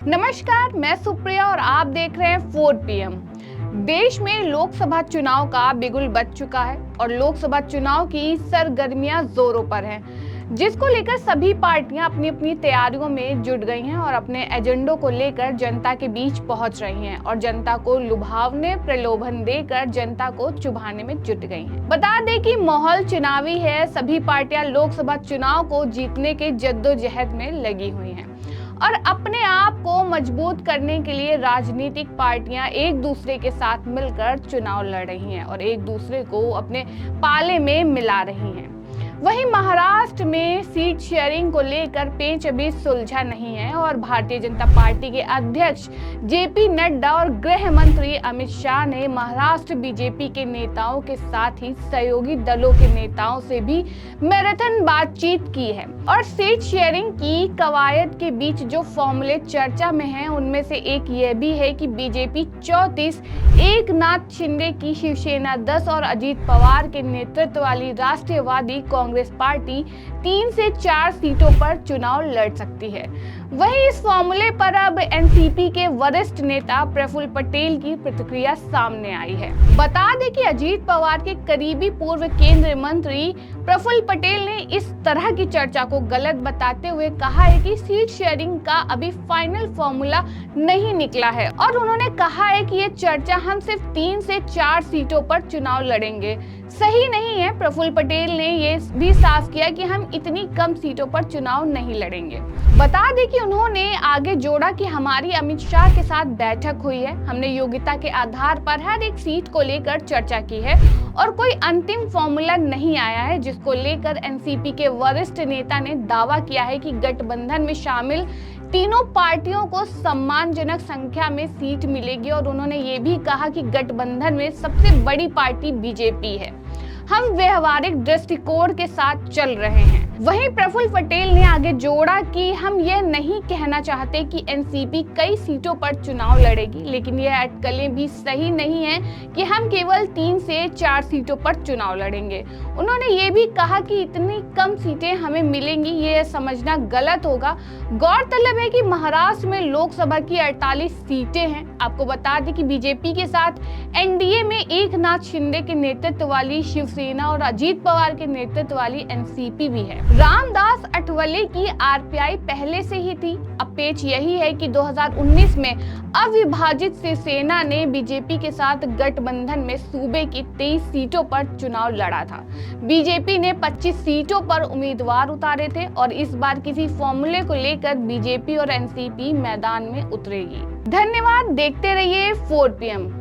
नमस्कार, मैं सुप्रिया और आप देख रहे हैं 4 PM। देश में लोकसभा चुनाव का बिगुल बज चुका है और लोकसभा चुनाव की सरगर्मियां जोरों पर हैं, जिसको लेकर सभी पार्टियां अपनी अपनी तैयारियों में जुट गई हैं और अपने एजेंडों को लेकर जनता के बीच पहुंच रही हैं और जनता को लुभावने प्रलोभन देकर जनता को चुभाने में जुट गई हैं। बता दें कि माहौल चुनावी है, सभी पार्टियां लोकसभा चुनाव को जीतने के जद्दोजहद में लगी हुई हैं और अपने आप को मजबूत करने के लिए राजनीतिक पार्टियां एक दूसरे के साथ मिलकर चुनाव लड़ रही हैं और एक दूसरे को अपने पाले में मिला रही हैं। वहीं महाराष्ट्र में सीट शेयरिंग को लेकर पेच अभी सुलझा नहीं है और भारतीय जनता पार्टी के अध्यक्ष जेपी नड्डा और गृह मंत्री अमित शाह ने महाराष्ट्र बीजेपी के नेताओं के साथ ही सहयोगी दलों के नेताओं से भी मैराथन बातचीत की है और सीट शेयरिंग की कवायद के बीच जो फॉर्मूले चर्चा में हैं उनमें से एक यह भी है कि बीजेपी 34, एकनाथ शिंदे की शिवसेना 10 और अजीत पवार के नेतृत्व वाली राष्ट्रवादी कांग्रेस पार्टी 3 से 4 सीटों पर चुनाव लड़ सकती है। वहीं इस फॉर्मूले पर अब एनसीपी के वरिष्ठ नेता प्रफुल्ल पटेल की प्रतिक्रिया सामने आई है। बता दें कि अजीत पवार के करीबी पूर्व केंद्रीय मंत्री प्रफुल्ल पटेल ने इस तरह की चर्चा को गलत बताते हुए कहा है कि सीट शेयरिंग का अभी फाइनल फॉर्मूला नहीं निकला है और उन्होंने कहा है कि ये चर्चा हम सिर्फ 3 से 4 सीटों पर चुनाव लड़ेंगे सही नहीं है। प्रफुल्ल पटेल ने ये भी साफ किया कि हम इतनी कम सीटों पर चुनाव नहीं लड़ेंगे। बता दें कि उन्होंने आगे जोड़ा कि हमारी अमित शाह के साथ बैठक हुई है, हमने योग्यता के आधार पर हर एक सीट को लेकर चर्चा की है और कोई अंतिम फॉर्मूला नहीं आया है, जिसको लेकर एनसीपी के वरिष्ठ नेता ने दावा किया है कि गठबंधन में शामिल तीनों पार्टियों को सम्मानजनक संख्या में सीट मिलेगी और उन्होंने ये भी कहा कि गठबंधन में सबसे बड़ी पार्टी बीजेपी है, हम व्यवहारिक दृष्टिकोण के साथ चल रहे हैं। वहीं प्रफुल्ल पटेल ने आगे जोड़ा कि हम यह नहीं कहना चाहते कि एनसीपी कई सीटों पर चुनाव लड़ेगी, लेकिन यह अटकलें भी सही नहीं है कि हम केवल 3 से 4 सीटों पर चुनाव लड़ेंगे। उन्होंने ये भी कहा कि इतनी कम सीटें हमें मिलेंगी, ये समझना गलत होगा। गौरतलब है कि महाराष्ट्र में लोकसभा की 48 सीटें हैं। आपको बता दें कि बीजेपी के साथ एनडीए में एकनाथ शिंदे के नेतृत्व वाली शिवसेना और अजीत पवार के नेतृत्व वाली एनसीपी भी है। रामदास अठावले की आरपीआई पहले से ही थी। अब पेच यही है कि 2019 में अविभाजित शिवसेना ने बीजेपी के साथ गठबंधन में सूबे की 23 सीटों पर चुनाव लड़ा था। बीजेपी ने 25 सीटों पर उम्मीदवार उतारे थे और इस बार किसी फॉर्मूले को लेकर बीजेपी और एनसीपी मैदान में उतरेगी। धन्यवाद, देखते रहिए 4 PM।